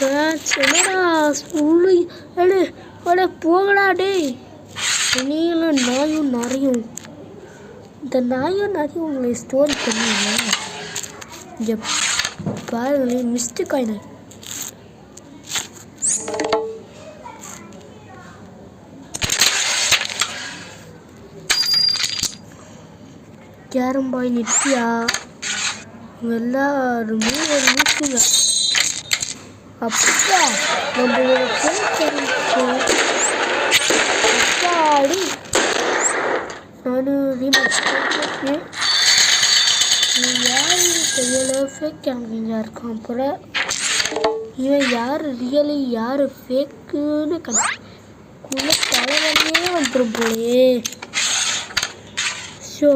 என்னடா சொல்லு அடே அடே போகடா டே நீங்களும் நாயும் நிறையும் இந்த நாயும் நிறையும் உங்களை ஸ்டோரி பண்ணுவீங்களா இங்கே பாருங்களே மிஸ்டேக் ஆயினேன் கேரம் பாய் நித்யா எல்லாருமே ஒரு நிற்குங்க அப்பா நம்மளோட அப்பாடி நானும் யார் கையில் ஃபேக் கேமிங்கா இருக்கான் போல இவன் யார் ரியலி யார் ஃபேக்குன்னு குள்ள தலைவலியே வந்துடும் போலே ஷோ